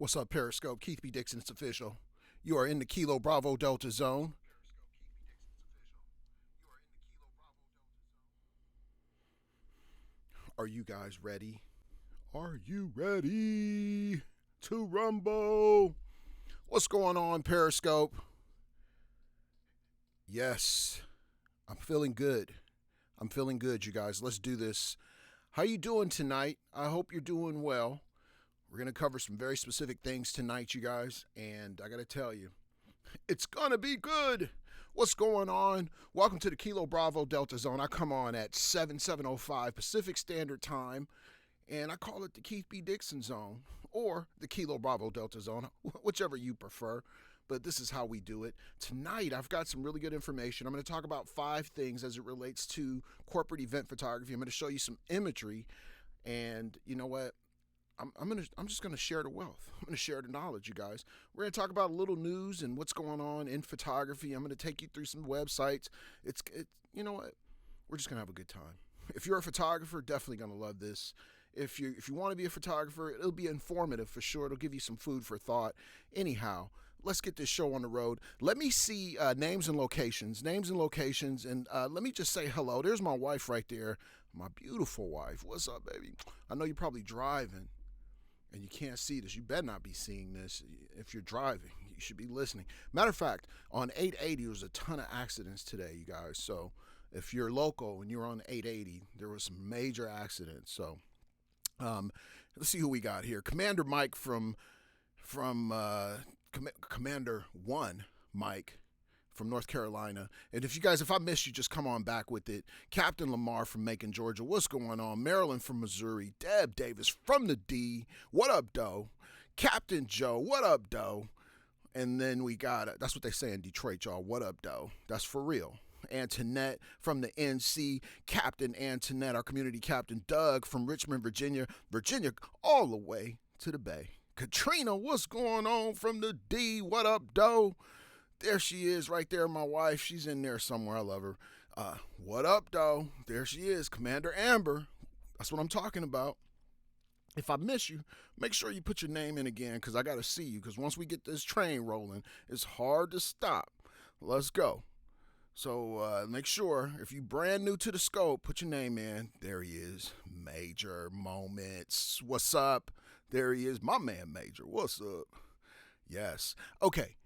What's up, Periscope? Keith B. Dixon, it's official. You are in the Kilo Bravo Delta zone. Are you guys ready? Are you ready to rumble? What's going on, Periscope? Yes, I'm feeling good. I'm feeling good, you guys. Let's do this. How you doing tonight? I hope you're doing well. We're going to cover some very specific things tonight, you guys, and I got to tell you, it's going to be good. What's going on? Welcome to the Kilo Bravo Delta Zone. I come on at 7:05 Pacific Standard Time, and I call it the Keith B. Dixon Zone or the Kilo Bravo Delta Zone, whichever you prefer. But this is how we do it. Tonight, I've got some really good information. I'm going to talk about 5 things as it relates to corporate event photography. I'm going to show you some imagery, and you know what? I'm just gonna share the wealth. I'm gonna share the knowledge, you guys. We're gonna talk about a little news and what's going on in photography. I'm gonna take you through some websites. You know what? We're just gonna have a good time. If you're a photographer, definitely gonna love this. If you want to be a photographer, it'll be informative for sure. It'll give you some food for thought. Anyhow, let's get this show on the road. Let me see names and locations, and let me just say hello. There's my wife right there, my beautiful wife. What's up, baby? I know you're probably driving and you can't see this. You better not be seeing this. If you're driving, you should be listening. Matter of fact, on 880, there was a ton of accidents today, you guys. So if you're local and you're on 880, there was some major accidents. So let's see who we got here. Commander Mike from Commander One Mike from North Carolina. And if I missed you, just come on back with it. Captain Lamar from Macon, Georgia. What's going on? Maryland from Missouri. Deb Davis from the D. What up, Doe? Captain Joe. What up, Doe? And then we got, that's what they say in Detroit, y'all. What up, Doe? That's for real. Antoinette from the NC, Captain Antoinette, our community captain. Doug from Richmond, Virginia, all the way to the Bay. Katrina, what's going on from the D? What up, Doe? There she is right there, my wife. She's in there somewhere. I love her. What up, Doe? There she is, Commander Amber. That's what I'm talking about. If I miss you, make sure you put your name in again because I got to see you because once we get this train rolling, it's hard to stop. Let's go. So make sure, if you brand new to the scope, put your name in. There he is. Major Moments. What's up? There he is. My man, Major. What's up? Yes. Okay.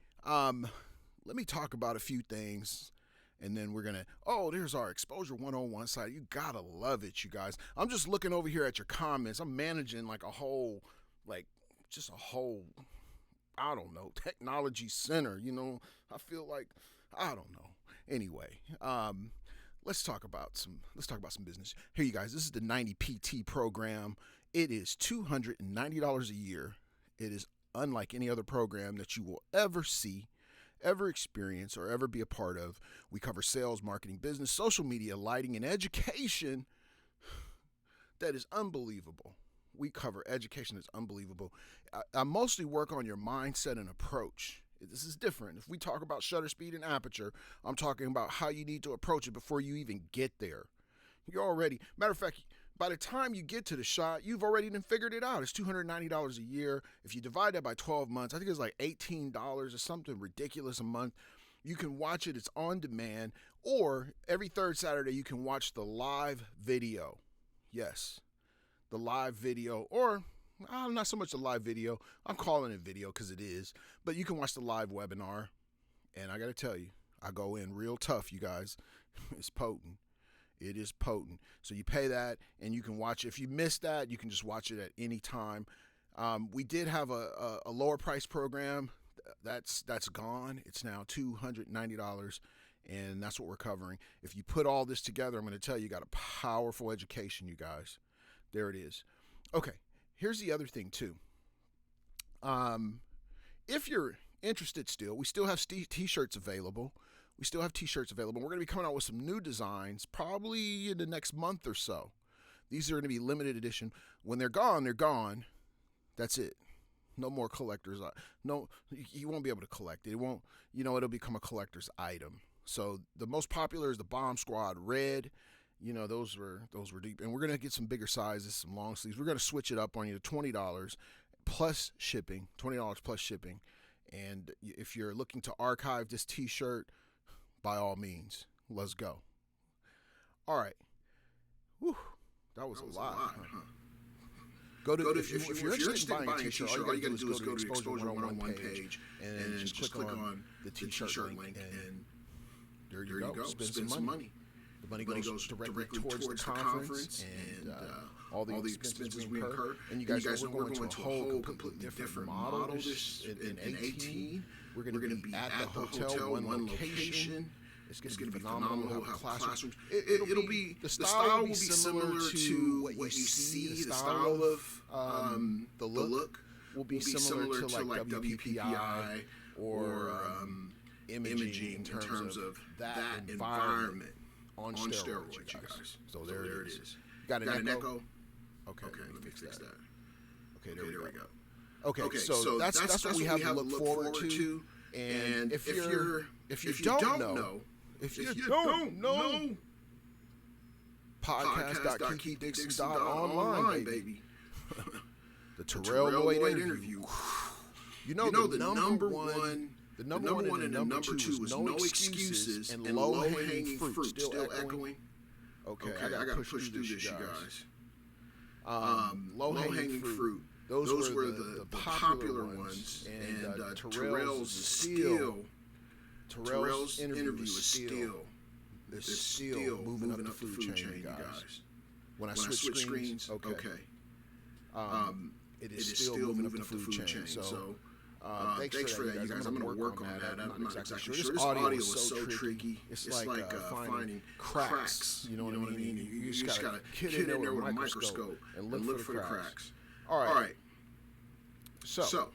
Let me talk about a few things. And then we're going to, there's our Exposure 101 site. You got to love it, you guys. I'm just looking over here at your comments. I'm managing like just a whole, I don't know, technology center. I feel like, I don't know. Anyway, let's talk about some business. Here, you guys, this is the 90 PT program. It is $290 a year. It is unlike any other program that you will ever see, ever experience, or ever be a part of. We cover sales, marketing, business, social media, lighting, and education. That is unbelievable. We cover education that's unbelievable. I mostly work on your mindset and approach. This is different. If we talk about shutter speed and aperture, I'm talking about how you need to approach it before you even get there. Matter of fact, by the time you get to the shot, you've already figured it out. It's $290 a year. If you divide that by 12 months, I think it's like $18 or something ridiculous a month. You can watch it. It's on demand. Or every third Saturday, you can watch the live video. Yes, the live video. Or not so much the live video. I'm calling it video because it is. But you can watch the live webinar. And I got to tell you, I go in real tough, you guys. It's potent. It is potent. So you pay that and you can watch it. If you missed that, you can just watch it at any time. We did have a lower price program. That's gone. It's now $290, and that's what we're covering. If you put all this together, I'm going to tell you, got a powerful education, you guys. There it is. Okay, here's the other thing, too. If you're interested still, we still have t-shirts available. We're going to be coming out with some new designs probably in the next month or so. These are going to be limited edition. When they're gone, they're gone. That's it. No more collectors. No, you won't be able to collect it. It won't, it'll become a collector's item. So the most popular is the Bomb Squad Red. Those were deep. And we're going to get some bigger sizes, some long sleeves. We're going to switch it up on you to $20. plus shipping, $20 plus shipping. And if you're looking to archive this t-shirt, by all means, let's go. All right. Whew, that was a lot. Huh? Go to if you're interested in buying a t-shirt, all you got to do is go to the Exposure 101 page and just click on the t-shirt link, and there you go. Spend some money. The money goes directly towards the conference and all the expenses we incur. And you guys know we're going to a whole completely different model in 18. We're going to be at the hotel, one location. It's going to be phenomenal. We'll have classrooms. It'll be the style will be similar to what you see. The style of the look will be similar to like WPPI or imaging in terms of that environment on steroids, you guys. So there it is. You got an echo? Okay, let me fix that. Okay, there we go. Okay, so that's what we have to look forward to. And if you don't know, podcast.keepdixon.online, baby. The Terrell Lloyd interview. You know the number one and the number two was no excuses and low-hanging fruit. Still echoing? Okay, I got to push through this, you guys. Low-hanging fruit. Those were the popular ones, and Terrell's interview is still moving up the food chain, you guys. When I switch screens, it is still moving up the food chain. So thanks for that, you guys. I'm going to work on that. I'm not exactly sure. This audio is so tricky. It's like finding cracks. You know what I mean? You just got to get in there with a microscope and look for the cracks. All right. So,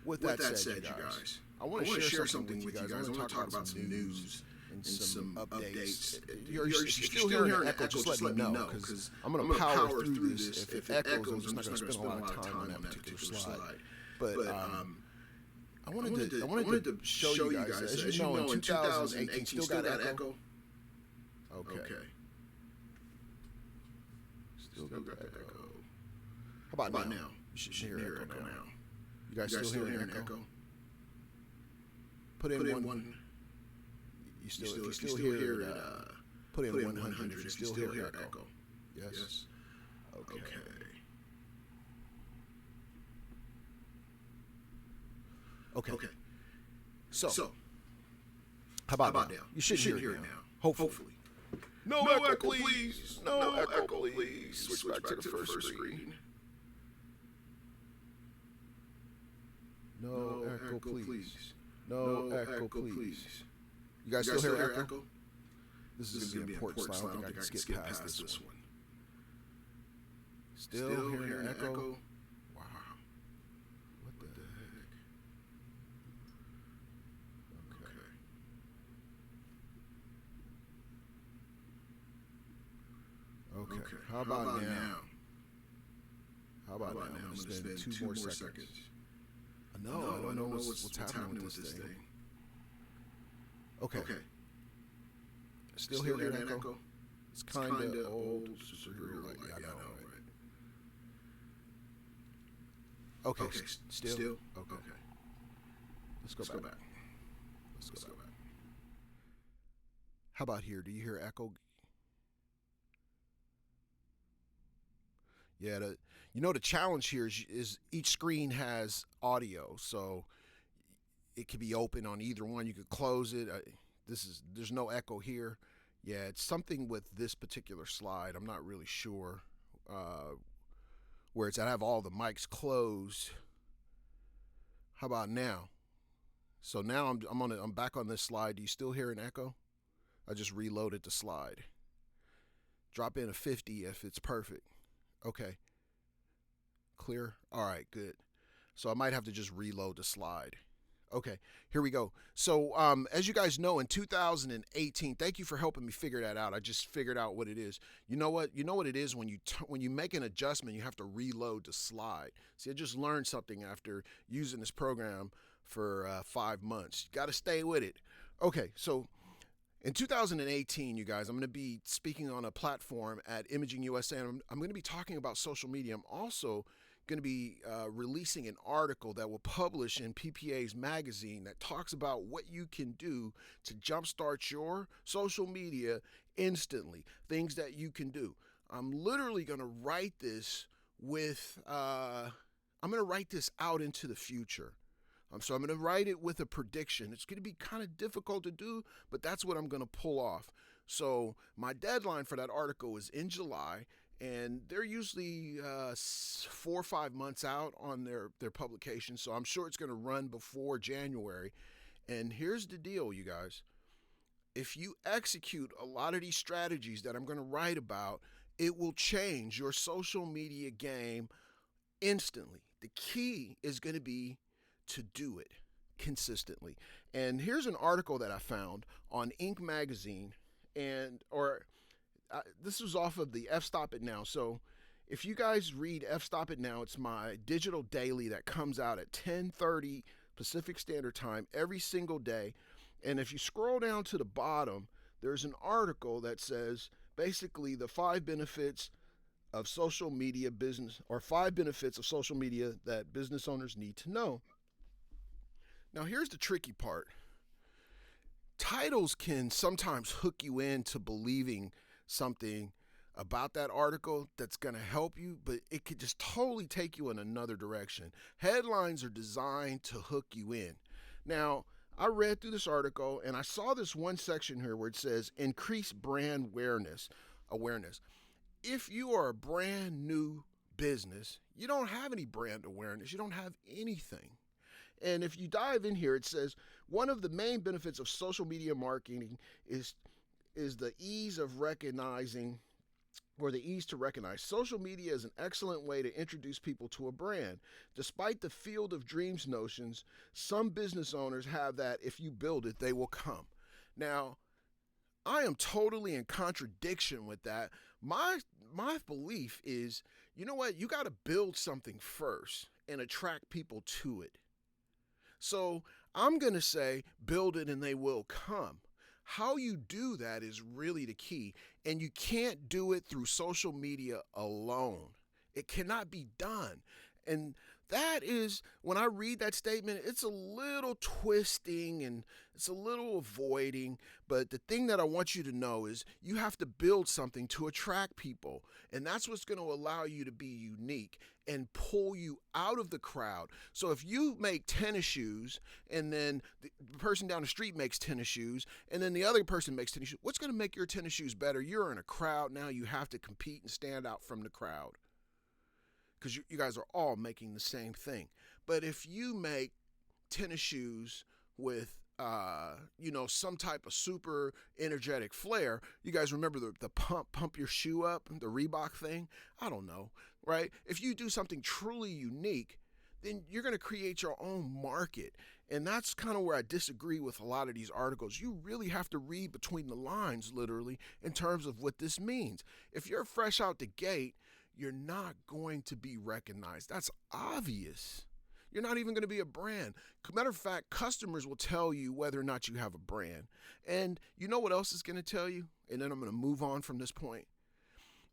with that said, you guys, I want to share something with you guys. I want to talk about some news and some updates. If you're still hearing an echo, just let me know, because I'm going to power through this. If it echoes, I'm just not going to spend a lot of time on that particular slide. But I wanted to show you guys, as you know, in 2018, still got echo. Okay. Still got echo. How about now? You should hear echo now. You guys still hearing echo? Put in one. If you still hear it, put in 100. If you still hear echo. Yes. Okay. Okay. So, how about now? You should hear it now. Hopefully. No echo, please. No echo, please. Switch back to the first screen. No echo, please. No echo, please. You guys still hear echo? This is going to be an important slide. I don't think I can skip past this one. Still hearing echo? Wow. What the heck? Okay. How about now? I'm going to spend 2 more seconds. No, I don't know what's happening with this thing. Okay. Still hear that echo? It's kind of old superhero like. Yeah, I know, right? Okay. Still? Okay. Let's go back. How about here? Do you hear echo? Yeah, the challenge here is each screen has audio, so it could be open on either one. You could close it. There's no echo here. Yeah, it's something with this particular slide. I'm not really sure where it's at. I have all the mics closed. How about now? So now I'm back on this slide. Do you still hear an echo? I just reloaded the slide. Drop in a 50 if it's perfect. Okay. Clear? All right, good. So I might have to just reload the slide. Okay, here we go. So as you guys know, in 2018, thank you for helping me figure that out. I just figured out what it is. You know what it is when you make an adjustment, you have to reload the slide. See, I just learned something after using this program for 5 months. You got to stay with it. Okay, so in 2018, you guys, I'm going to be speaking on a platform at Imaging USA, and I'm going to be talking about social media. I'm also going to be releasing an article that will publish in PPA's magazine that talks about what you can do to jumpstart your social media instantly, things that you can do. I'm literally going to write this I'm going to write this out into the future. So I'm going to write it with a prediction. It's going to be kind of difficult to do, but that's what I'm going to pull off. So my deadline for that article is in July, and they're usually 4 or 5 months out on their publication. So I'm sure it's going to run before January. And here's the deal, you guys. If you execute a lot of these strategies that I'm going to write about, it will change your social media game instantly. The key is going to be to do it consistently. And here's an article that I found on Inc. magazine, this was off of the F Stop It Now. So if you guys read F Stop It Now, it's my digital daily that comes out at 10:30 Pacific Standard Time every single day. And if you scroll down to the bottom, there's an article that says basically the 5 benefits of social media business, or 5 benefits of social media that business owners need to know. Now, here's the tricky part. Titles can sometimes hook you into believing something about that article that's going to help you, but it could just totally take you in another direction. Headlines are designed to hook you in. Now, I read through this article and I saw this one section here where it says increase brand awareness. If you are a brand new business, you don't have any brand awareness. You don't have anything. And if you dive in here, it says one of the main benefits of social media marketing is the ease of recognizing, or the ease to recognize. Social media is an excellent way to introduce people to a brand. Despite the field of dreams notions, some business owners have that if you build it, they will come. Now, I am totally in contradiction with that. My belief is, you know what? You got to build something first and attract people to it. So I'm going to say build it and they will come. How you do that is really the key. And you can't do it through social media alone. It cannot be done. And that is, when I read that statement, it's a little twisting and it's a little avoiding. But the thing that I want you to know is you have to build something to attract people. And that's what's going to allow you to be unique and pull you out of the crowd. So if you make tennis shoes and then the person down the street makes tennis shoes and then the other person makes tennis shoes, what's going to make your tennis shoes better? You're in a crowd now. You have to compete and stand out from the crowd, because you guys are all making the same thing. But if you make tennis shoes with some type of super energetic flair, you guys remember the pump your shoe up, the Reebok thing? I don't know, right? If you do something truly unique, then you're going to create your own market. And that's kind of where I disagree with a lot of these articles. You really have to read between the lines, literally, in terms of what this means. If you're fresh out the gate, you're not going to be recognized. That's obvious. You're not even going to be a brand. Matter of fact, customers will tell you whether or not you have a brand. And you know what else is going to tell you? And then I'm going to move on from this point.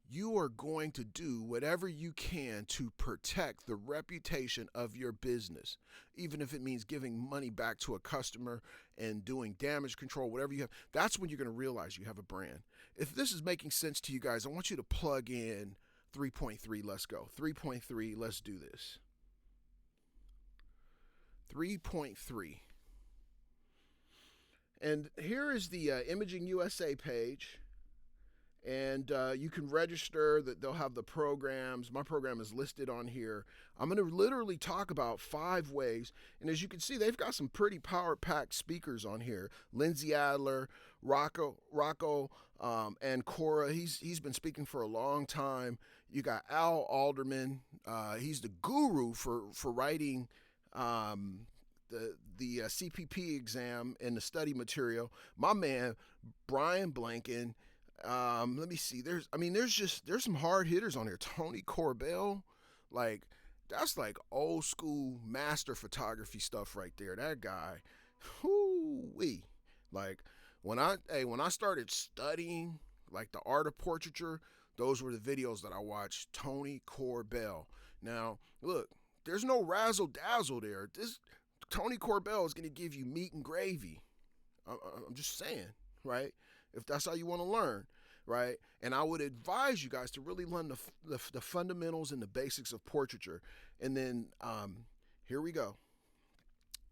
You are going to do whatever you can to protect the reputation of your business, even if it means giving money back to a customer and doing damage control, whatever you have. That's when you're going to realize you have a brand. If this is making sense to you guys, I want you to plug in 3.3. Let's go. 3.3. Let's do this. 3.3. And here is the Imaging USA page. And you can register. That they'll have the programs. My program is listed on here. I'm going to literally talk about 5 ways. And as you can see, they've got some pretty power-packed speakers on here. Lindsay Adler, Rocco, and Cora. He's been speaking for a long time. You got Al Alderman. He's the guru for writing the CPP exam and the study material. My man, Brian Blanken. Let me see. There's some hard hitters on here. Tony Corbell, that's like old school master photography stuff right there. That guy, whoo-wee. When I started studying the art of portraiture, those were the videos that I watched. Tony Corbell. Now, look, there's no razzle dazzle there. This Tony Corbell is going to give you meat and gravy. I'm just saying, right? If that's how you want to learn, right? And I would advise you guys to really learn the fundamentals and the basics of portraiture. And then here we go.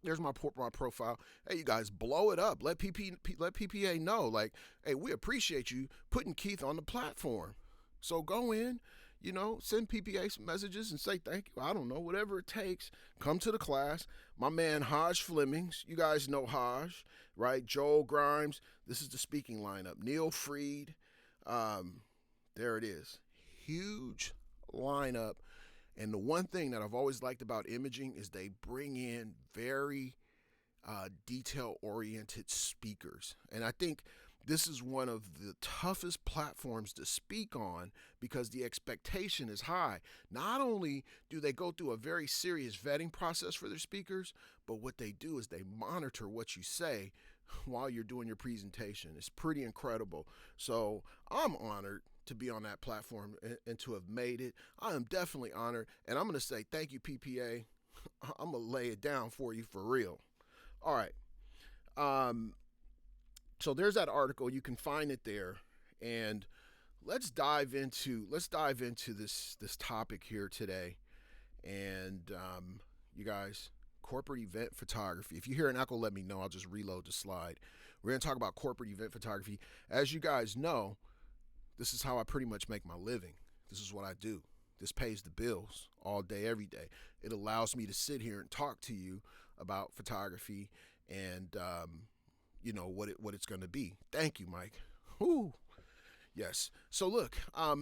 There's my profile. Hey, you guys, blow it up. Let PPA know, like, hey, we appreciate you putting Keith on the platform. So go in, send PPA some messages and say thank you. I don't know, whatever it takes. Come to the class. My man Haj Flemings, you guys know Haj, right? Joel Grimes. This is the speaking lineup. Neil Freed. There it is. Huge lineup. And the one thing that I've always liked about imaging is they bring in very detail-oriented speakers. And I think this is one of the toughest platforms to speak on because the expectation is high. Not only do they go through a very serious vetting process for their speakers, but what they do is they monitor what you say while you're doing your presentation. It's pretty incredible. So I'm honored to be on that platform and to have made it. I am definitely honored, and I'm going to say thank you, PPA. I'm going to lay it down for you for real. All right. So there's that article. You can find it there, and let's dive into this topic here today. And you guys, corporate event photography. If you hear an echo, let me know. I'll just reload the slide. We're going to talk about corporate event photography. As you guys know, this is how I pretty much make my living. This is what I do. This pays the bills all day, every day. It allows me to sit here and talk to you about photography and, what it's going to be. Thank you, Mike. Whew. Yes. So look,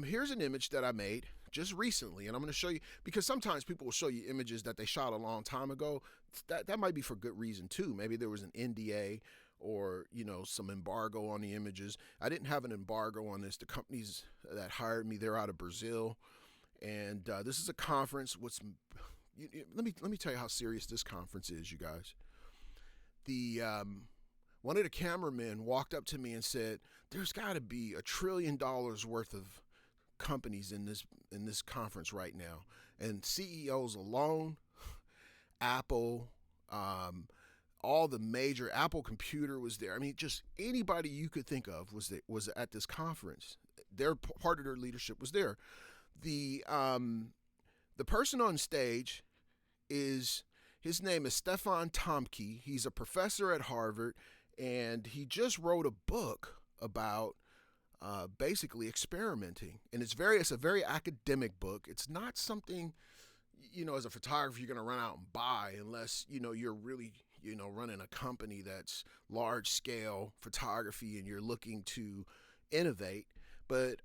here's an image that I made just recently, and I'm going to show you, because sometimes people will show you images that they shot a long time ago. That might be for good reason too. Maybe there was an NDA or, some embargo on the images. I didn't have an embargo on this. The companies that hired me, they're out of Brazil. And this is a conference. Let me tell you how serious this conference is, you guys. One of the cameramen walked up to me and said, there's got to be $1 trillion worth of companies in this conference right now. And CEOs alone, Apple, all the major, Apple Computer was there. I mean, just anybody you could think of was at this conference. Part of their leadership was there. The person on stage his name is Stefan Tomke. He's a professor at Harvard, and he just wrote a book about basically experimenting. And it's a very academic book. It's not something, as a photographer, you're going to run out and buy unless, you're really, running a company that's large scale photography and you're looking to innovate. But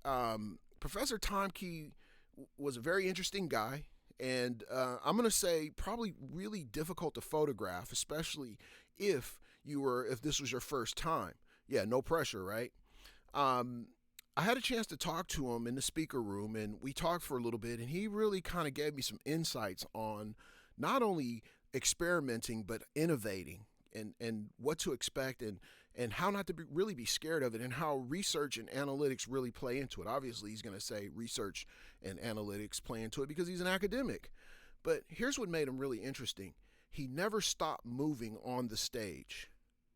Professor Tomke was a very interesting guy. And I'm going to say probably really difficult to photograph, especially if this was your first time. Yeah, no pressure, right? I had a chance to talk to him in the speaker room, and we talked for a little bit, and he really kind of gave me some insights on not only experimenting, but innovating and what to expect and how not to really be scared of it, and how research and analytics really play into it. Obviously, he's going to say research and analytics play into it because he's an academic. But here's what made him really interesting. He never stopped moving on the stage.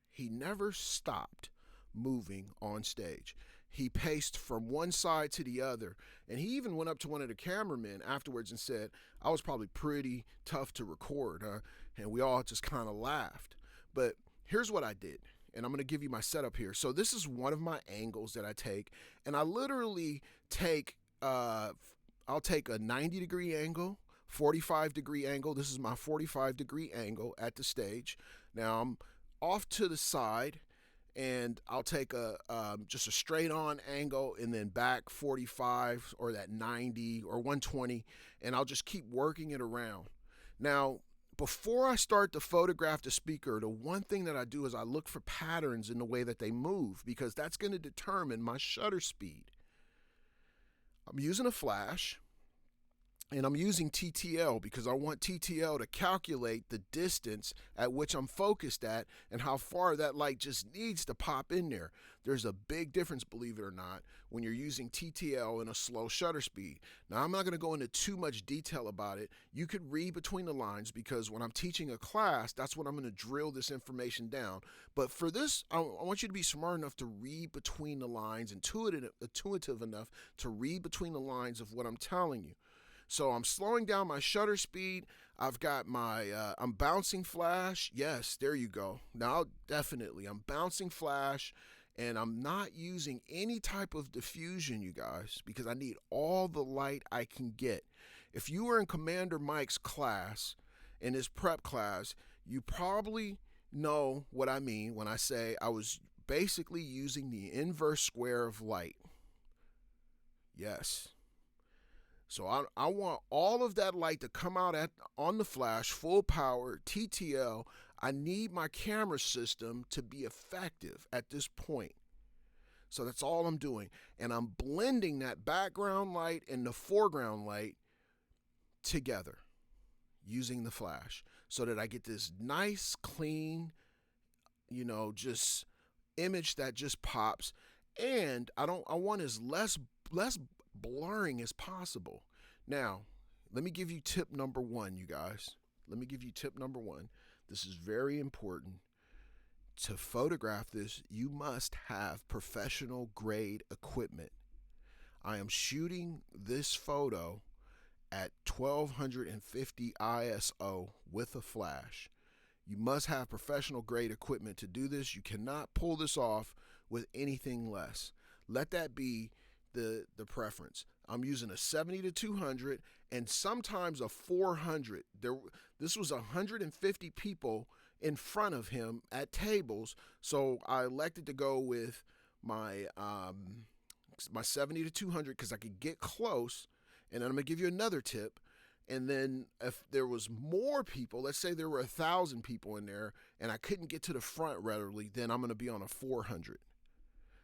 He never stopped moving on stage. He paced from one side to the other. And he even went up to one of the cameramen afterwards and said, I was probably pretty tough to record, huh? And we all just kind of laughed. But here's what I did. And I'm going to give you my setup here. So this is one of my angles that I take. And I literally I'll take a 90-degree angle, 45-degree angle. This is my 45-degree angle at the stage. Now I'm off to the side, and I'll take just a straight on angle and then back 45 or that 90 or 120, and I'll just keep working it around. Now, before I start to photograph the speaker, the one thing that I do is I look for patterns in the way that they move, because that's going to determine my shutter speed. I'm using a flash. And I'm using TTL because I want TTL to calculate the distance at which I'm focused at and how far that light just needs to pop in there. There's a big difference, believe it or not, when you're using TTL and a slow shutter speed. Now, I'm not going to go into too much detail about it. You could read between the lines because when I'm teaching a class, that's when I'm going to drill this information down. But for this, I want you to be smart enough to read between the lines, intuitive enough to read between the lines of what I'm telling you. So I'm slowing down my shutter speed. I've got my, I'm bouncing flash. Yes, there you go. Now, definitely, I'm bouncing flash, and I'm not using any type of diffusion, you guys, because I need all the light I can get. If you were in Commander Mike's class, in his prep class, you probably know what I mean when I say I was basically using the inverse square of light. Yes. So I want all of that light to come out on the flash, full power, TTL. I need my camera system to be effective at this point. So that's all I'm doing. And I'm blending that background light and the foreground light together using the flash so that I get this nice, clean, just image that just pops. And I want as less blurring as possible. Now, let me give you tip number one, you guys. Let me give you tip number one. This is very important. To photograph this, you must have professional grade equipment. I am shooting this photo at 1250 ISO with a flash. You must have professional grade equipment to do this. You cannot pull this off with anything less. Let that be the preference. I'm using a 70 to 200 and sometimes a 400. This was 150 people in front of him at tables, so I elected to go with my 70 to 200 because I could get close. And then I'm gonna give you another tip. And then if there was more people, let's say there were 1,000 people in there and I couldn't get to the front readily, then I'm gonna be on a 400.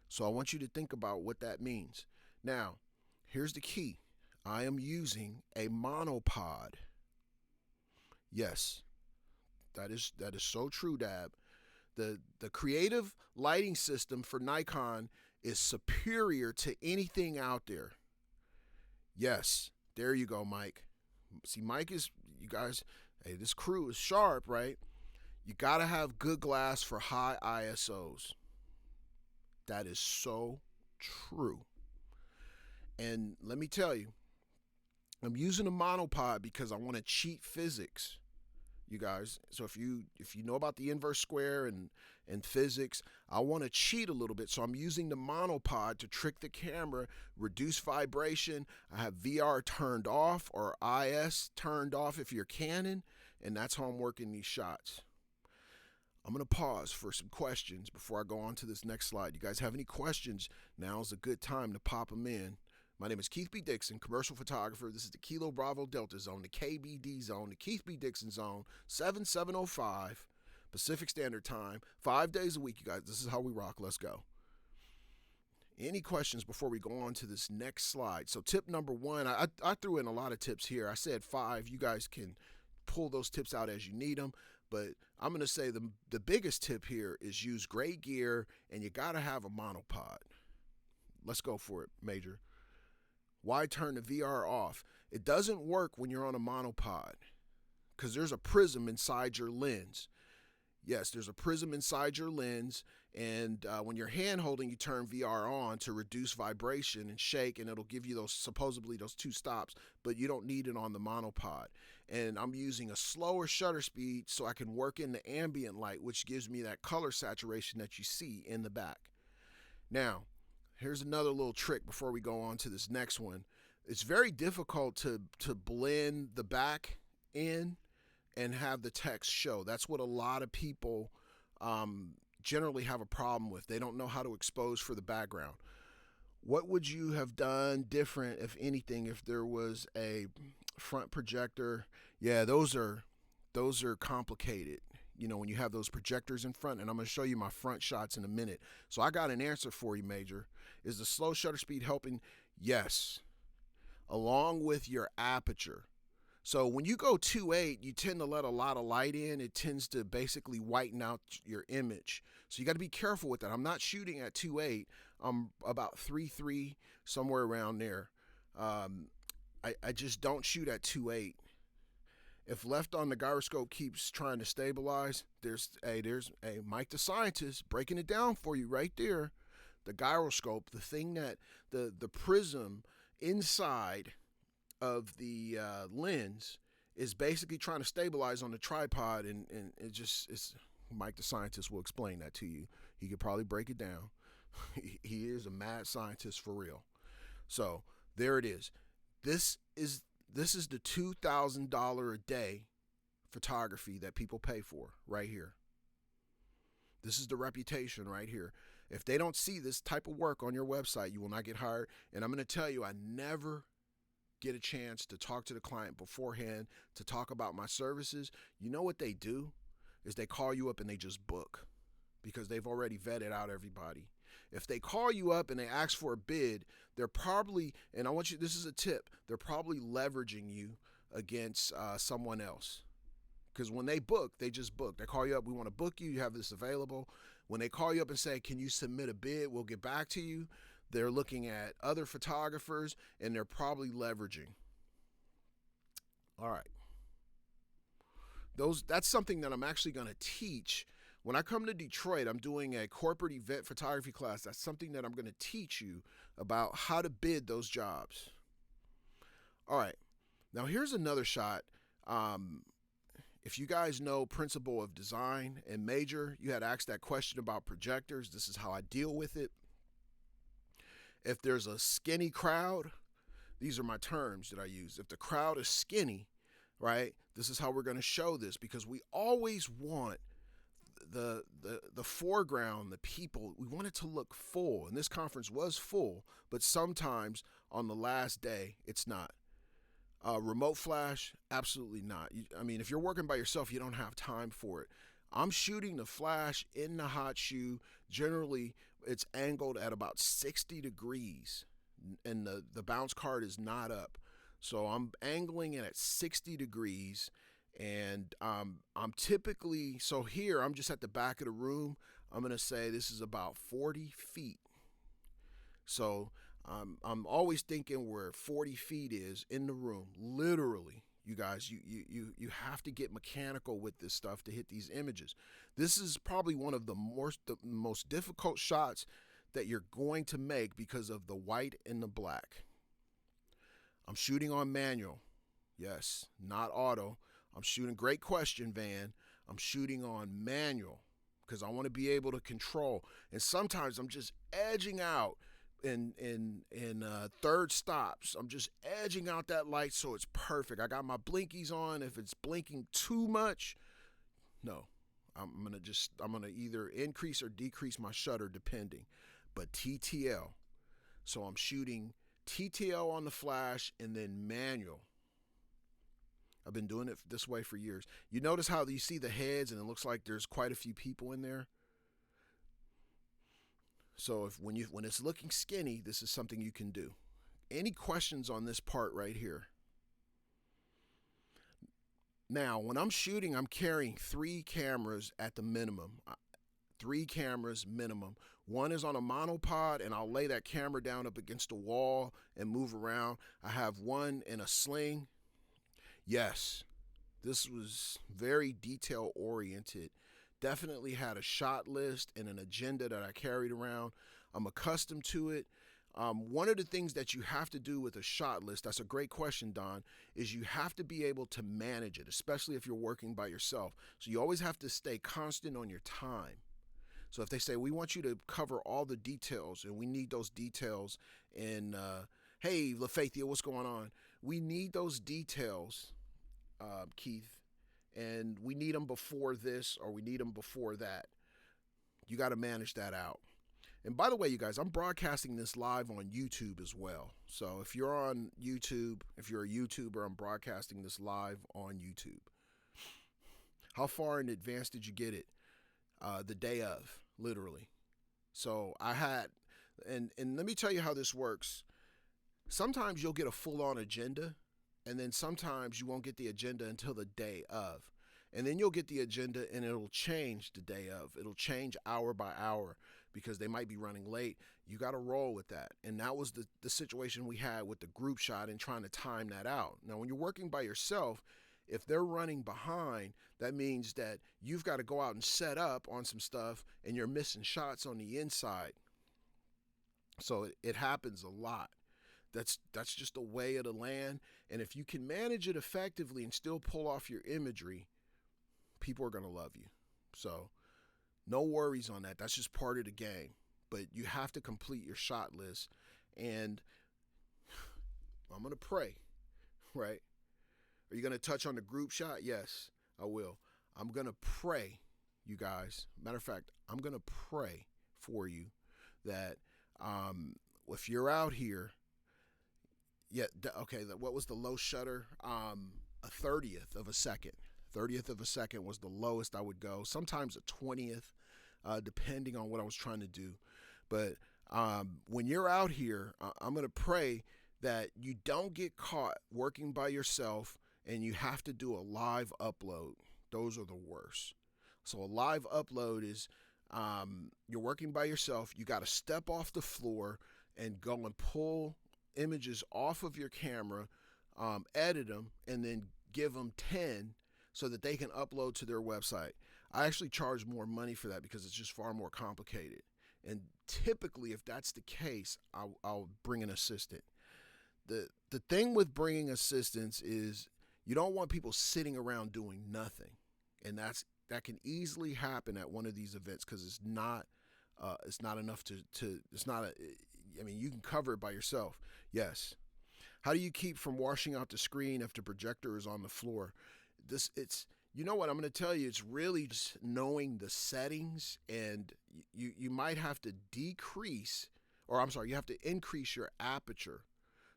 So I want you to think about what that means. Now, here's the key. I am using a monopod. Yes, that is so true, Dab. The creative lighting system for Nikon is superior to anything out there. Yes, there you go, Mike. See, Mike is, you guys, hey, this crew is sharp, right? You got to have good glass for high ISOs. That is so true. And let me tell you, I'm using a monopod because I want to cheat physics, you guys. So if you know about the inverse square and physics, I want to cheat a little bit. So I'm using the monopod to trick the camera, reduce vibration. I have VR turned off or IS turned off if you're Canon, and that's how I'm working these shots. I'm going to pause for some questions before I go on to this next slide. You guys have any questions? Now's a good time to pop them in. My name is Keith B. Dixon, commercial photographer. This is the Kilo Bravo Delta Zone, the KBD Zone, the Keith B. Dixon Zone, 7705 Pacific Standard Time, 5 days a week, you guys. This is how we rock. Let's go. Any questions before we go on to this next slide? So tip number one, I threw in a lot of tips here. I said 5. You guys can pull those tips out as you need them. But I'm going to say the biggest tip here is use great gear, and you got to have a monopod. Let's go for it, Major. Why turn the VR off? It doesn't work when you're on a monopod because there's a prism inside your lens. Yes, there's a prism inside your lens, and when you're hand holding, you turn VR on to reduce vibration and shake, and it'll give you supposedly those 2 stops, but you don't need it on the monopod. And I'm using a slower shutter speed so I can work in the ambient light, which gives me that color saturation that you see in the back. Now, here's another little trick before we go on to this next one. It's very difficult to blend the back in and have the text show. That's what a lot of people generally have a problem with. They don't know how to expose for the background. What would you have done different, if anything, if there was a front projector? Yeah, those are complicated. You know, when you have those projectors in front, and I'm going to show you my front shots in a minute. So I got an answer for you, Major. Is the slow shutter speed helping? Yes. along with your aperture. So when you go 2.8, you tend to let a lot of light in. It tends to basically whiten out your image. So you got to be careful with that. I'm not shooting at 2.8. I'm about 3.3, somewhere around there. I just don't shoot at 2.8. If left on the gyroscope keeps trying to stabilize, there's Mike the scientist breaking it down for you right there. The gyroscope, the thing that the prism inside of the lens is basically trying to stabilize on the tripod, and it's Mike the scientist will explain that to you. He could probably break it down. He is a mad scientist for real. So there it is. This is the $2,000 a day photography that people pay for right here. This is the reputation right here. If they don't see this type of work on your website, you will not get hired. And I'm going to tell you, I never get a chance to talk to the client beforehand to talk about my services. You know what they do is they call you up and they just book because they've already vetted out everybody. If they call you up and they ask for a bid, they're probably, and I want you, this is a tip, they're probably leveraging you against someone else. Because when they book, they just book. They call you up, we want to book you, you have this available. When they call you up and say, can you submit a bid, we'll get back to you, they're looking at other photographers and they're probably leveraging. All right. That's something that I'm actually going to teach. When I come to Detroit, I'm doing a corporate event photography class. That's something that I'm going to teach you about how to bid those jobs. All right. Now here's another shot. If you guys know Principle of Design and Major, you had asked that question about projectors. This is how I deal with it. If there's a skinny crowd, these are my terms that I use. If the crowd is skinny, right, this is how we're going to show this, because we always want the foreground, the people, we want it to look full. And this conference was full, but sometimes on the last day, it's not. Remote flash, absolutely not. I mean, if you're working by yourself, you don't have time for it. I'm shooting the flash in the hot shoe. Generally, it's angled at about 60 degrees, and the bounce card is not up. So I'm angling it at 60 degrees, and I'm typically, so here I'm just at the back of the room. I'm going to say this is about 40 feet. So I'm always thinking where 40 feet is in the room. Literally, you guys, you have to get mechanical with this stuff to hit these images. This is probably one of the most difficult shots that you're going to make because of the white and the black. I'm shooting on manual. Yes, not auto. I'm shooting, great question, Van. I'm shooting on manual because I want to be able to control. And sometimes I'm just edging out in third stops. I'm just edging out that light so it's perfect. I got my blinkies on. If it's blinking too much, no. I'm gonna either increase or decrease my shutter depending. But TTL. So I'm shooting TTL on the flash and then manual. I've been doing it this way for years. You notice how you see the heads and it looks like there's quite a few people in there? So when it's looking skinny, this is something you can do. Any questions on this part right here? Now, when I'm shooting, I'm carrying 3 cameras at the minimum. 3 cameras minimum. One is on a monopod, and I'll lay that camera down up against a wall and move around. I have one in a sling. Yes, this was very detail oriented. Definitely had a shot list and an agenda that I carried around. I'm accustomed to it. One of the things that you have to do with a shot list, that's a great question, Don, is you have to be able to manage it, especially if you're working by yourself. So you always have to stay constant on your time. So if they say, we want you to cover all the details, and we need those details, and hey, LaFaithia, what's going on? We need those details, Keith, and we need them before this or we need them before that. You got to manage that out. And by the way, you guys, I'm broadcasting this live on YouTube as well. So if you're on YouTube, if you're a YouTuber, I'm broadcasting this live on YouTube. How far in advance did you get it? The day of, literally. So I had, and let me tell you how this works. Sometimes you'll get a full on agenda, and then sometimes you won't get the agenda until the day of. And then you'll get the agenda and it'll change the day of. It'll change hour by hour because they might be running late. You got to roll with that. And that was the situation we had with the group shot and trying to time that out. Now, when you're working by yourself, if they're running behind, that means that you've got to go out and set up on some stuff and you're missing shots on the inside. So it happens a lot. That's just the way of the land. And if you can manage it effectively and still pull off your imagery, people are going to love you. So no worries on that. That's just part of the game. But you have to complete your shot list. And I'm going to pray, right? Are you going to touch on the group shot? Yes, I will. I'm going to pray, you guys. Matter of fact, I'm going to pray for you that if you're out here, what was the low shutter? A 30th of a second. 30th of a second was the lowest I would go. Sometimes a 20th, depending on what I was trying to do. But when you're out here, I'm going to pray that you don't get caught working by yourself and you have to do a live upload. Those are the worst. So a live upload is you're working by yourself. You got to step off the floor and go and pull images off of your camera, edit them, and then give them 10 so that they can upload to their website. I actually charge more money for that because it's just far more complicated. And typically, if that's the case, I'll bring an assistant. The thing with bringing assistants is you don't want people sitting around doing nothing. And that can easily happen at one of these events because it's not enough to it's not a, I mean, you can cover it by yourself. Yes. How do you keep from washing out the screen if the projector is on the floor? You know what I'm going to tell you, it's really just knowing the settings, and you might have to you have to increase your aperture.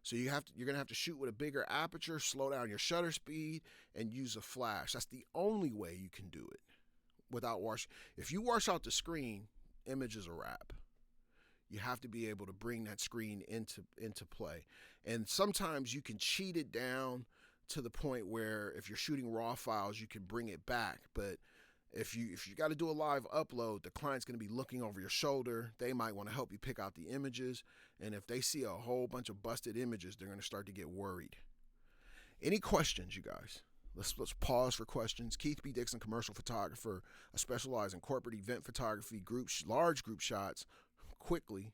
So you're going to have to shoot with a bigger aperture, slow down your shutter speed, and use a flash. That's the only way you can do it without washing. If you wash out the screen, image is a wrap. You have to be able to bring that screen into play. And sometimes you can cheat it down to the point where if you're shooting raw files, you can bring it back. But if you got to do a live upload, the client's going to be looking over your shoulder. They might want to help you pick out the images. And if they see a whole bunch of busted images, they're going to start to get worried. Any questions, you guys? Let's pause for questions. Keith B. Dixon, commercial photographer. I specialize in corporate event photography, large group shots, quickly,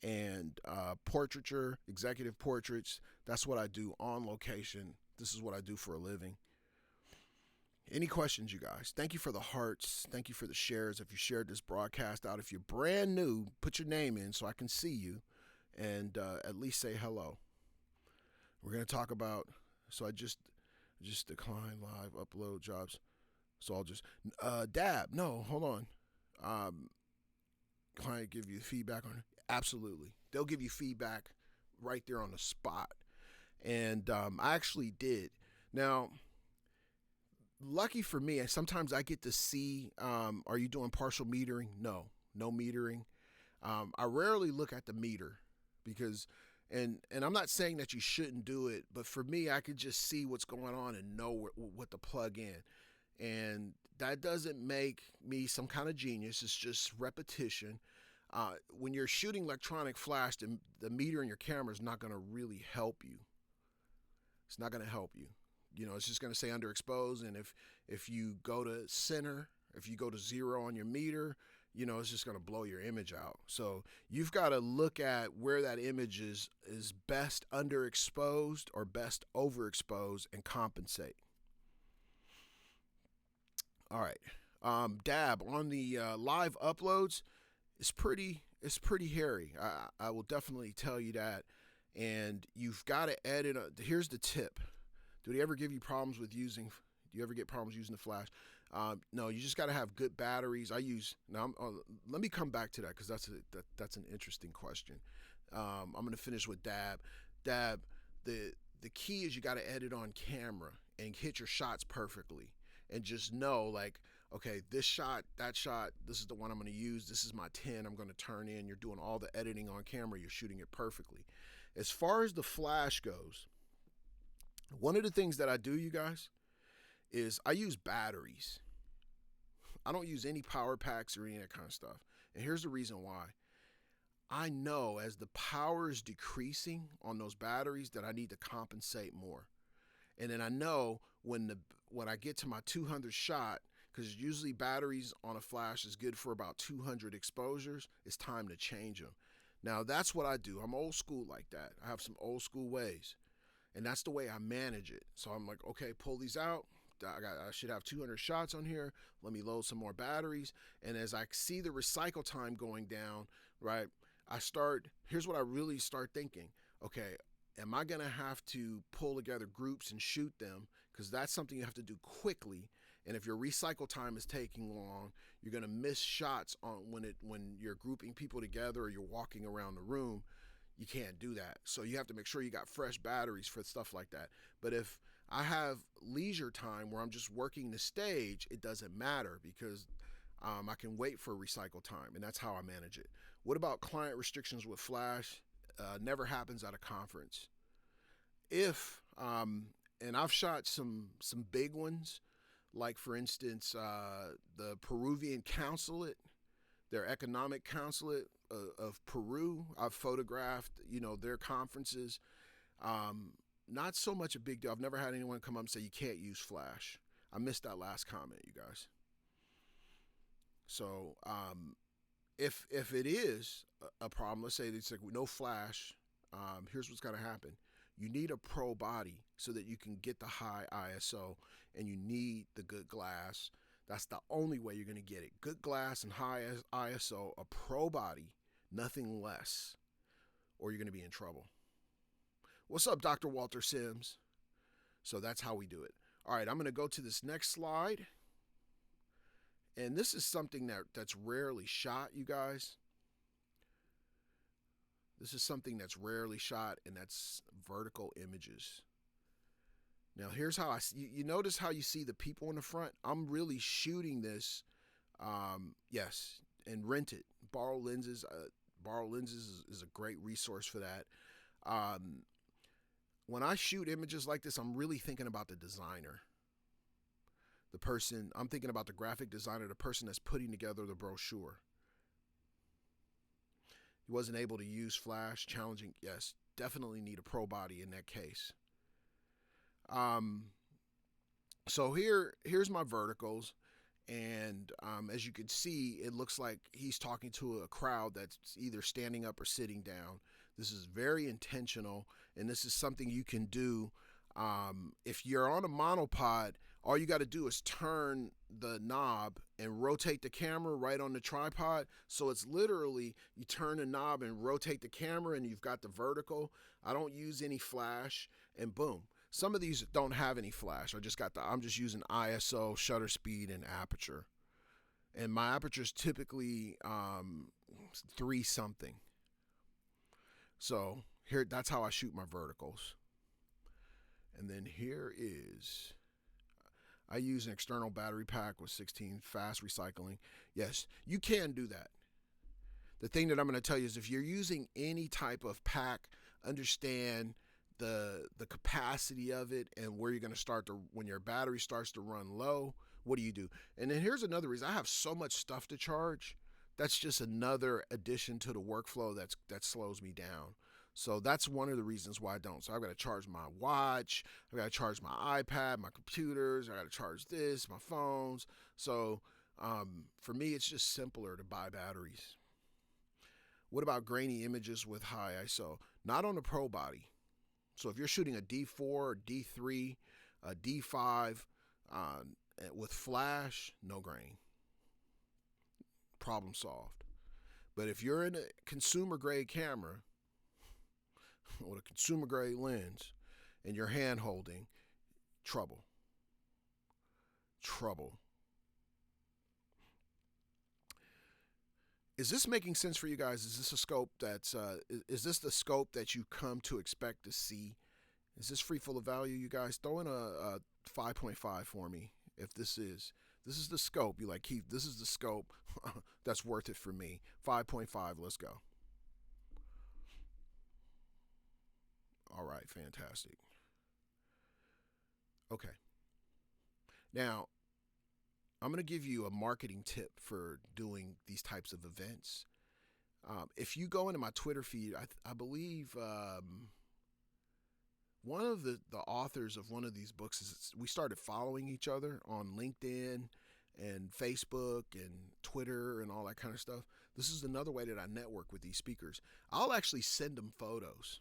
and portraiture, executive portraits. That's what I do on location. This is what I do for a living. Any questions, you guys? Thank you for the hearts. Thank you for the shares. If you shared this broadcast out, if you're brand new, put your name in so I can see you and at least say hello. We're going to talk about, so I just decline live upload jobs. So I'll just, dab, no, hold on. Client give you feedback on it? Absolutely. They'll give you feedback right there on the spot. And I actually did. Now, lucky for me, and sometimes I get to see, are you doing partial metering? No metering. I rarely look at the meter because, and I'm not saying that you shouldn't do it, but for me, I could just see what's going on and know what to plug in. And that doesn't make me some kind of genius. It's just repetition. When you're shooting electronic flash, the meter in your camera is not going to really help you. It's not going to help you. You know, it's just going to say underexposed. And if you go to center, if you go to 0 on your meter, you know, it's just going to blow your image out. So you've got to look at where that image is best underexposed or best overexposed and compensate. All right. Dab on the live uploads. It's pretty hairy. I will definitely tell you that. And you've got to edit. Here's the tip. Do you ever get problems using the flash? No, you just got to have good batteries. Let me come back to that because that's an interesting question. I'm going to finish with dab. Dab, the key is you got to edit on camera and hit your shots perfectly. And just know, like, okay, this shot, that shot, this is the one I'm going to use. This is my 10 I'm going to turn in. You're doing all the editing on camera. You're shooting it perfectly. As far as the flash goes, one of the things that I do, you guys, is I use batteries. I don't use any power packs or any of that kind of stuff. And here's the reason why. I know as the power is decreasing on those batteries that I need to compensate more. And then I know when I get to my 200 shot, because usually batteries on a flash is good for about 200 exposures, it's time to change them. Now that's what I do. I'm old school like that. I have some old school ways, and that's the way I manage it. So I'm like, okay, pull these out. I should have 200 shots on here. Let me load some more batteries. And as I see the recycle time going down, right, here's what I really start thinking. Okay, am I going to have to pull together groups and shoot them? Because that's something you have to do quickly. And if your recycle time is taking long, you're going to miss shots on when you're grouping people together or you're walking around the room. You can't do that. So you have to make sure you got fresh batteries for stuff like that. But if I have leisure time where I'm just working the stage, it doesn't matter because I can wait for recycle time, and that's how I manage it. What about client restrictions with Flash? Never happens at a conference. If and I've shot some big ones, like for instance the Peruvian consulate, their economic consulate of Peru. I've photographed, their conferences. Not so much a big deal. I've never had anyone come up and say you can't use Flash. I missed that last comment, you guys. So if it is a problem, let's say it's like no Flash, here's what's going to happen. You need a pro body so that you can get the high ISO, and you need the good glass. That's the only way you're going to get it. Good glass and high ISO, a pro body, nothing less, or you're going to be in trouble. What's up, Dr. Walter Sims? So that's how we do it. All right, I'm going to go to this next slide. And this is something that's rarely shot, you guys. This is something that's rarely shot, and that's vertical images. Now, here's how you notice how you see the people in the front? I'm really shooting this, yes, and rent it. Borrow lenses. Borrow lenses is a great resource for that. When I shoot images like this, I'm really thinking about the designer. The person, I'm thinking about the graphic designer, the person that's putting together the brochure. He wasn't able to use Flash, challenging, yes, definitely need a pro body in that case. So here's my verticals, and as you can see, it looks like he's talking to a crowd that's either standing up or sitting down. This is very intentional, and this is something you can do. If you're on a monopod, all you got to do is turn the knob and rotate the camera right on the tripod. So it's literally you turn the knob and rotate the camera, and you've got the vertical. I don't use any Flash, and boom. Some of these don't have any Flash. I'm just using ISO, shutter speed, and aperture. And my aperture is typically 3 something. So here, that's how I shoot my verticals. And then here is, I use an external battery pack with 16 fast recycling. Yes, you can do that. The thing that I'm going to tell you is if you're using any type of pack, understand the capacity of it and where you're going to start to, when your battery starts to run low, what do? And then here's another reason. I have so much stuff to charge. That's just another addition to the workflow that slows me down. So that's one of the reasons why I don't. So I've got to charge my watch, I've got to charge my iPad, my computers, I got to charge this, my phones. So for me, it's just simpler to buy batteries. What about grainy images with high ISO? Not on the pro body. So if you're shooting a D4 or D3, a D5 with Flash, no grain. Problem solved. But if you're in a consumer grade camera with a consumer grade lens and you're hand holding, trouble. Is this making sense for you guys? Is this a scope that's is this the scope that you come to expect to see? Is this free full of value, you guys? Throw in a 5.5 for me if this is the scope. You like, Keith, this is the scope that's worth it for me. 5.5, let's go. right, fantastic. Okay. Now, I'm going to give you a marketing tip for doing these types of events. If you go into my Twitter feed, I believe one of the authors of one of these books we started following each other on LinkedIn and Facebook and Twitter and all that kind of stuff. This is another way that I network with these speakers. I'll actually send them photos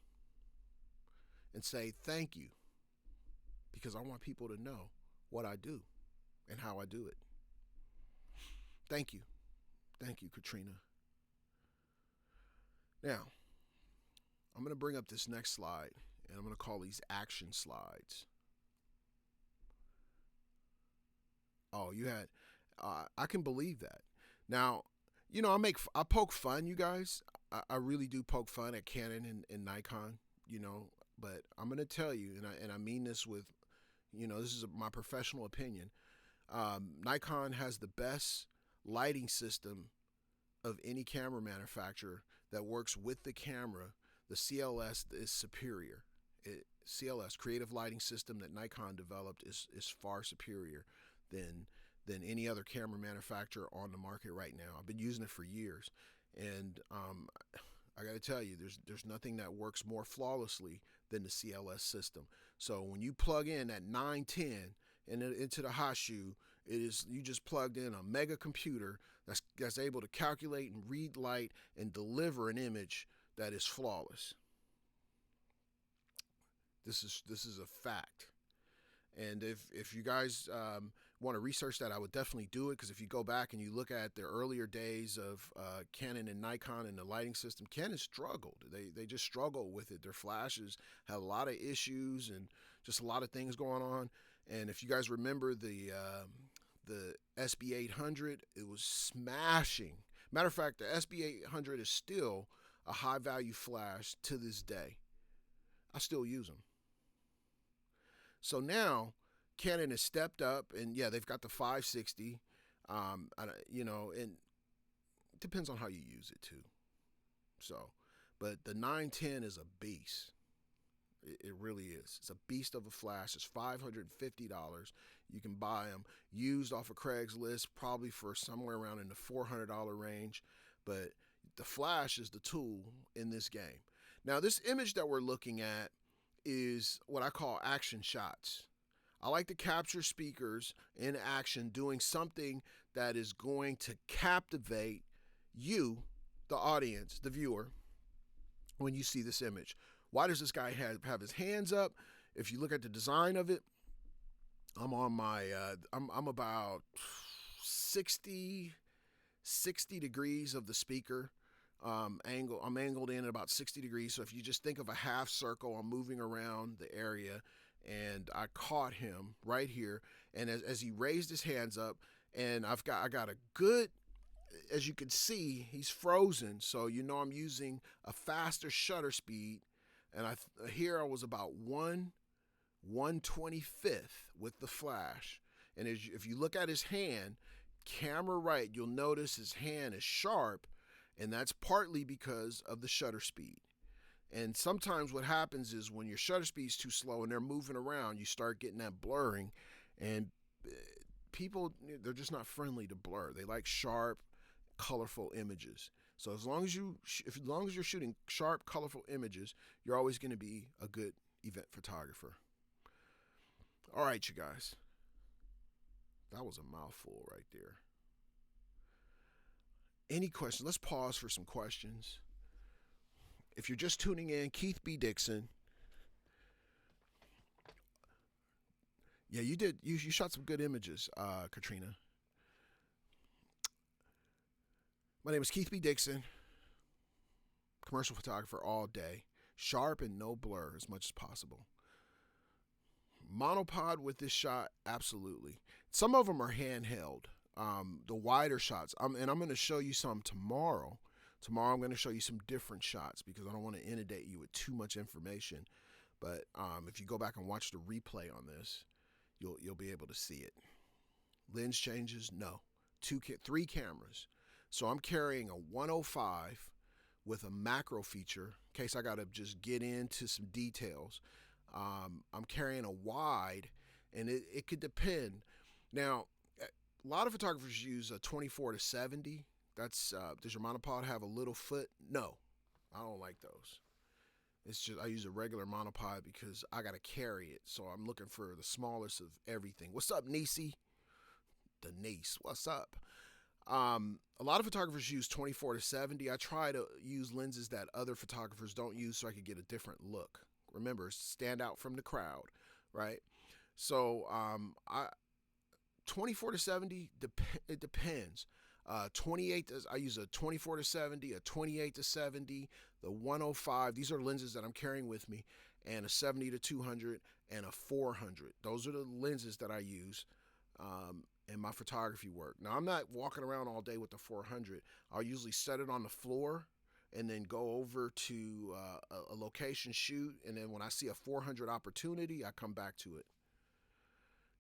and say thank you because I want people to know what I do and how I do it. Thank you. Thank you, Katrina. Now, I'm going to bring up this next slide, and I'm going to call these action slides. Oh, you had, I can believe that. Now, I poke fun, you guys. I really do poke fun at Canon and Nikon, but I'm going to tell you, and I mean this with, this is my professional opinion. Nikon has the best lighting system of any camera manufacturer that works with the camera. The CLS is superior. CLS, Creative Lighting System, that Nikon developed is far superior than any other camera manufacturer on the market right now. I've been using it for years, and I got to tell you, there's nothing that works more flawlessly than the CLS system. So when you plug in that 910 into the hot shoe, you just plugged in a mega computer that's able to calculate and read light and deliver an image that is flawless. This is a fact. And if you guys want to research that, I would definitely do it, because if you go back and you look at the earlier days of Canon and Nikon and the lighting system, Canon struggled. They just struggled with it. Their flashes had a lot of issues and just a lot of things going on. And if you guys remember the SB800, it was smashing. Matter of fact, the SB800 is still a high value flash to this day. I still use them. So now Canon has stepped up, and yeah, they've got the 560, and it depends on how you use it too. So, but the 910 is a beast. It really is. It's a beast of a flash. It's $550. You can buy them used off of Craigslist, probably for somewhere around in the $400 range. But the flash is the tool in this game. Now, this image that we're looking at is what I call action shots. I like to capture speakers in action doing something that is going to captivate you, the audience, the viewer, when you see this image. Why does this guy have his hands up? If you look at the design of it, I'm on my, I'm about 60 degrees of the speaker angle. I'm angled in at about 60 degrees. So if you just think of a half circle, I'm moving around the area, and I caught him right here. And as he raised his hands up, and I got a good, as you can see, he's frozen. So I'm using a faster shutter speed. And here I was about 1/125th with the flash. And if you look at his hand, camera right, you'll notice his hand is sharp, and that's partly because of the shutter speed. And sometimes what happens is when your shutter speed is too slow and they're moving around, you start getting that blurring, and people, they're just not friendly to blur. They like sharp, colorful images. So as long as you're shooting sharp, colorful images, you're always going to be a good event photographer. All right, you guys. That was a mouthful right there. Any questions? Let's pause for some questions. If you're just tuning in, Keith B. Dixon. Yeah, you did. You shot some good images, Katrina. My name is Keith B. Dixon. Commercial photographer all day. Sharp and no blur as much as possible. Monopod with this shot, absolutely. Some of them are handheld. The wider shots, and I'm going to show you some tomorrow. Tomorrow I'm going to show you some different shots because I don't want to inundate you with too much information. But if you go back and watch the replay on this, you'll be able to see it. Lens changes, no. 3 cameras. So I'm carrying a 105 with a macro feature case I got to just get into some details. I'm carrying a wide, and it could depend. Now, a lot of photographers use a 24 to 70. Does your monopod have a little foot? No, I don't like those. It's just I use a regular monopod because I gotta carry it, so I'm looking for the smallest of everything. What's up, Nisi? The niece. What's up? A lot of photographers use 24 to 70. I try to use lenses that other photographers don't use so I could get a different look. Remember, stand out from the crowd, right? So I 24 to 70, it depends. 28, I use a 24 to 70, a 28 to 70, the 105. These are lenses that I'm carrying with me, and a 70 to 200 and a 400. Those are the lenses that I use in my photography work. Now, I'm not walking around all day with the 400. I'll usually set it on the floor and then go over to a location shoot, and then when I see a 400 opportunity, I come back to it.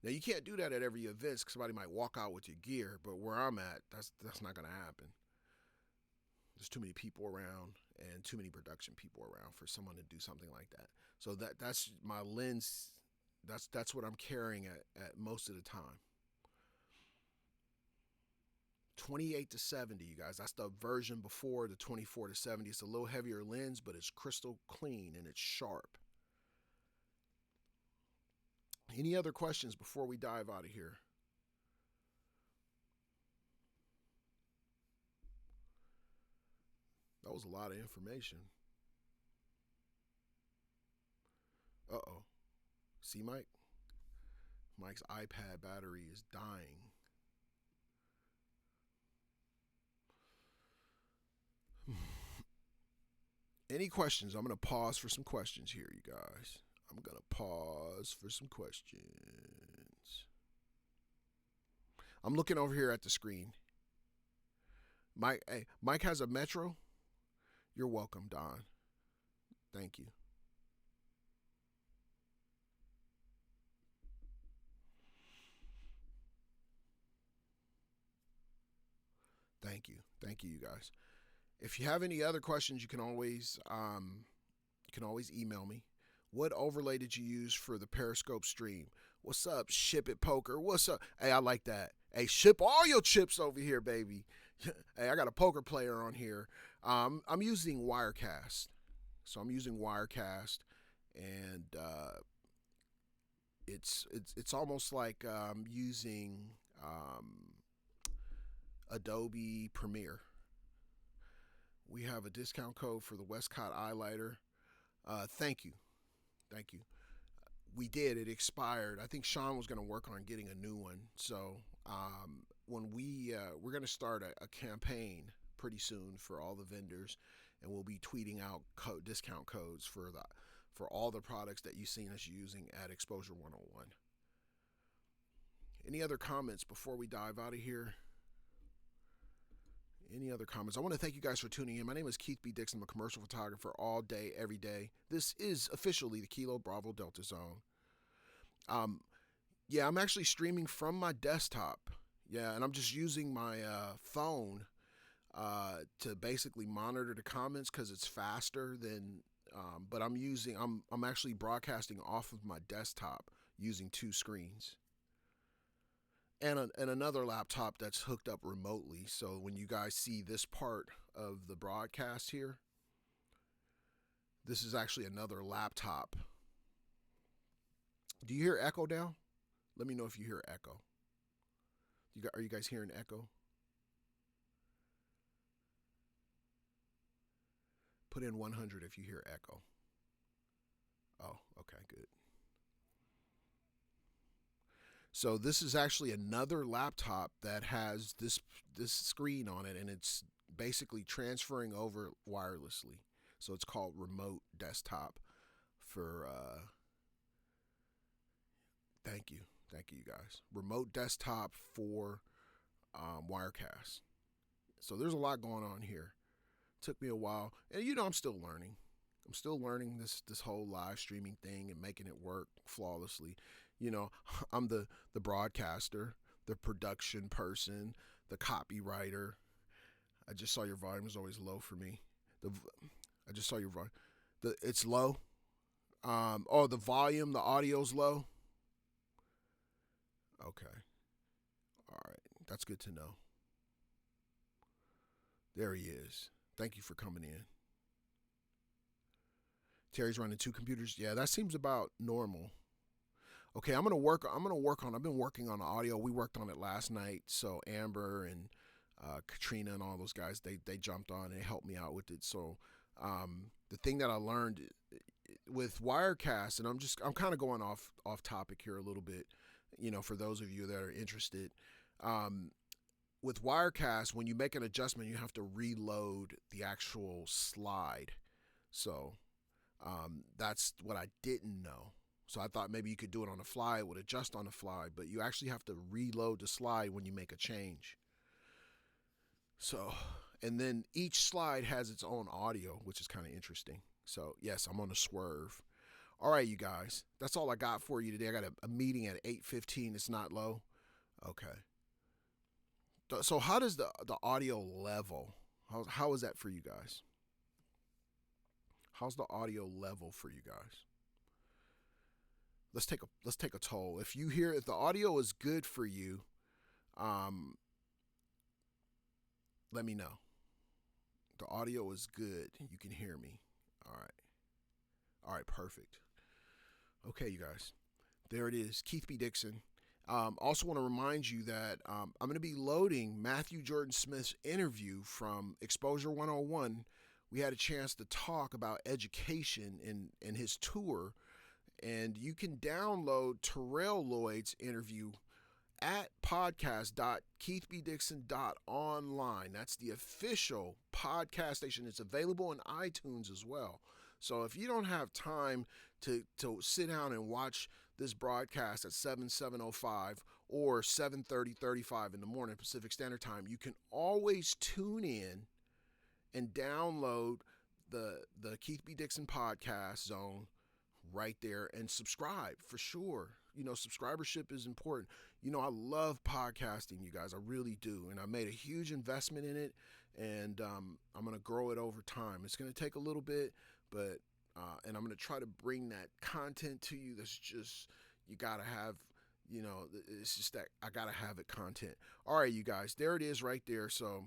Now, you can't do that at every event because somebody might walk out with your gear, but where I'm at, that's not going to happen. There's too many people around and too many production people around for someone to do something like that. So that's my lens. That's what I'm carrying at most of the time. 28 to 70, you guys. That's the version before the 24 to 70. It's a little heavier lens, but it's crystal clean and it's sharp. Any other questions before we dive out of here? That was a lot of information. Uh-oh. See, Mike? Mike's iPad battery is dying. Any questions? I'm going to pause for some questions here, you guys. I'm going to pause for some questions. I'm looking over here at the screen. Mike has a Metro. You're welcome, Don. Thank you. Thank you. Thank you, you guys. If you have any other questions, you can always email me. What overlay did you use for the Periscope stream? What's up, Ship It Poker? What's up? Hey, I like that. Hey, ship all your chips over here, baby. Hey, I got a poker player on here. I'm using Wirecast. So I'm using Wirecast, and it's almost like using Adobe Premiere. We have a discount code for the Westcott Eyelighter. Thank you. Thank you. We did. It expired. I think Sean was going to work on getting a new one. So when we're going to start a campaign pretty soon for all the vendors, and we'll be tweeting out discount codes for all the products that you've seen us using at Exposure 101. Any other comments before we dive out of here? Any other comments? I want to thank you guys for tuning in. My name is Keith B. Dixon. I'm a commercial photographer all day, every day. This is officially the Kilo Bravo Delta Zone. Yeah, I'm actually streaming from my desktop. Yeah, and I'm just using my phone to basically monitor the comments because it's faster than. But I'm actually broadcasting off of my desktop using two screens. And another laptop that's hooked up remotely. So when you guys see this part of the broadcast here, this is actually another laptop. Do you hear echo now? Let me know if you hear echo. Are you guys hearing echo? Put in 100 if you hear echo. Oh, okay, good. So this is actually another laptop that has this screen on it, and it's basically transferring over wirelessly. So it's called remote desktop for thank you you guys. Remote desktop for Wirecast. So there's a lot going on here. Took me a while, and I'm still learning. I'm still learning this whole live streaming thing and making it work flawlessly. I'm the broadcaster, the production person, the copywriter. I just saw your volume was always low for me. I just saw your volume. It's low. The volume, the audio's low. Okay. All right. That's good to know. There he is. Thank you for coming in. Terry's running two computers. Yeah, that seems about normal. Okay, I'm gonna work. I've been working on the audio. We worked on it last night. So Amber and Katrina and all those guys, they jumped on and helped me out with it. So the thing that I learned with Wirecast, and I'm kind of going off topic here a little bit. For those of you that are interested, with Wirecast, when you make an adjustment, you have to reload the actual slide. So that's what I didn't know. So I thought maybe you could do it on the fly, it would adjust on the fly, but you actually have to reload the slide when you make a change. So, and then each slide has its own audio, which is kind of interesting. So, yes, I'm on the swerve. All right, you guys, that's all I got for you today. I got a meeting at 8:15. It's not low. Okay. So how does the audio level? How is that for you guys? How's the audio level for you guys? Let's take a toll. If the audio is good for you, let me know. The audio is good. You can hear me. All right. All right, perfect. Okay, you guys. There it is. Keith B. Dixon. Also want to remind you that I'm going to be loading Matthew Jordan Smith's interview from Exposure 101. We had a chance to talk about education in his tour, and you can download Terrell Lloyd's interview at podcast.keithbdixon.online. That's the official podcast station. It's available in iTunes as well. So if you don't have time to sit down and watch this broadcast at 7:05 or 7:35 in the morning Pacific Standard Time, you can always tune in and download the Keith B. Dixon podcast zone right there and subscribe for sure. Subscribership is important. I love podcasting, you guys. I really do. And I made a huge investment in it, and I'm going to grow it over time. It's going to take a little bit, but and I'm going to try to bring that content to you that's just, you got to have, it's just that I got to have it content. All right, you guys, there it is right there. So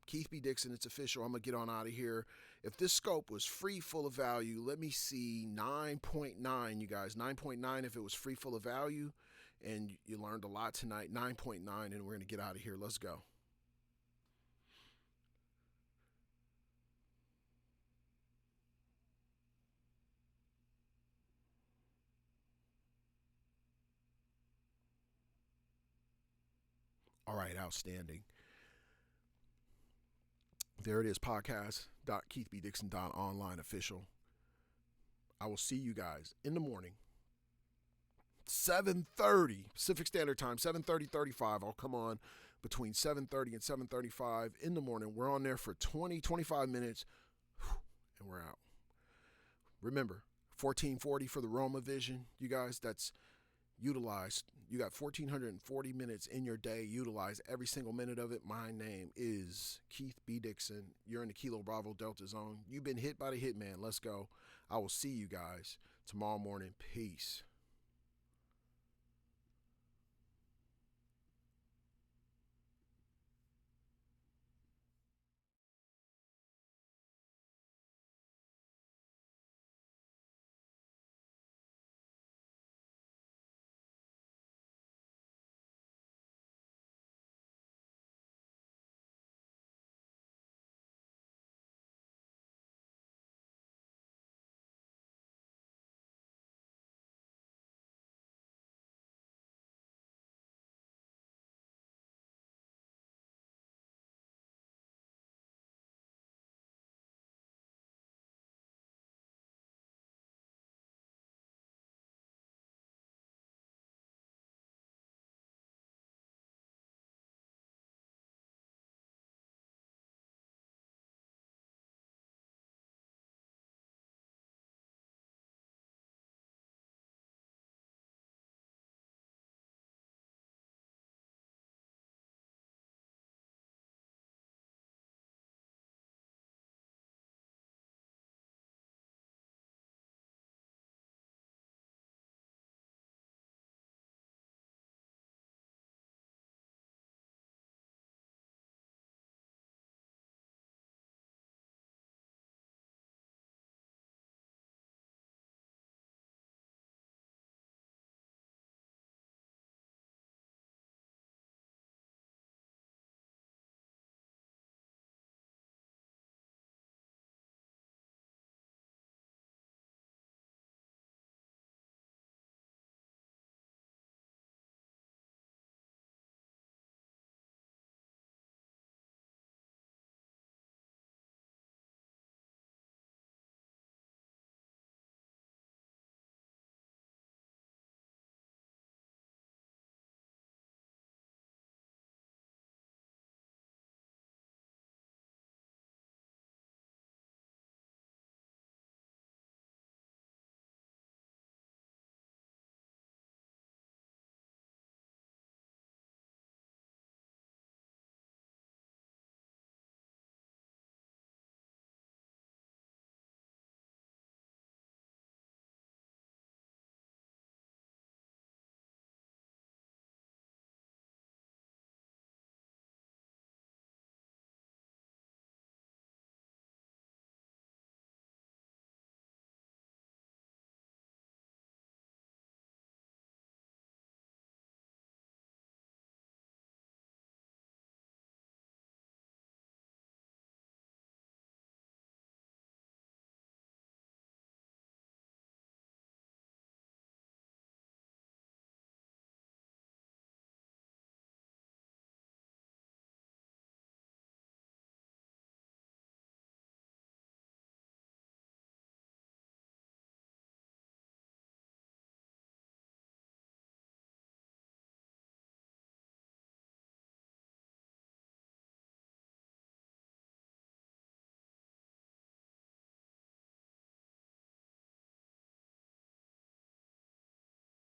Keith B. Dixon, it's official. I'm going to get on out of here. If this scope was free, full of value, let me see 9.9, you guys. 9.9 if it was free, full of value, and you learned a lot tonight. 9.9, and we're going to get out of here. Let's go. All right, outstanding. There it is, podcast.keithbdixon.online official. I will see you guys in the morning, 7:30 Pacific Standard Time, 7:35. I'll come on between 7:30 and 7:35 in the morning. We're on there for 25 minutes, and we're out. Remember, 1440 for the Roma Vision. You guys, that's utilized. You got 1,440 minutes in your day. Utilize every single minute of it. My name is Keith B. Dixon. You're in the Kilo Bravo Delta Zone. You've been hit by the hitman. Let's go. I will see you guys tomorrow morning. Peace.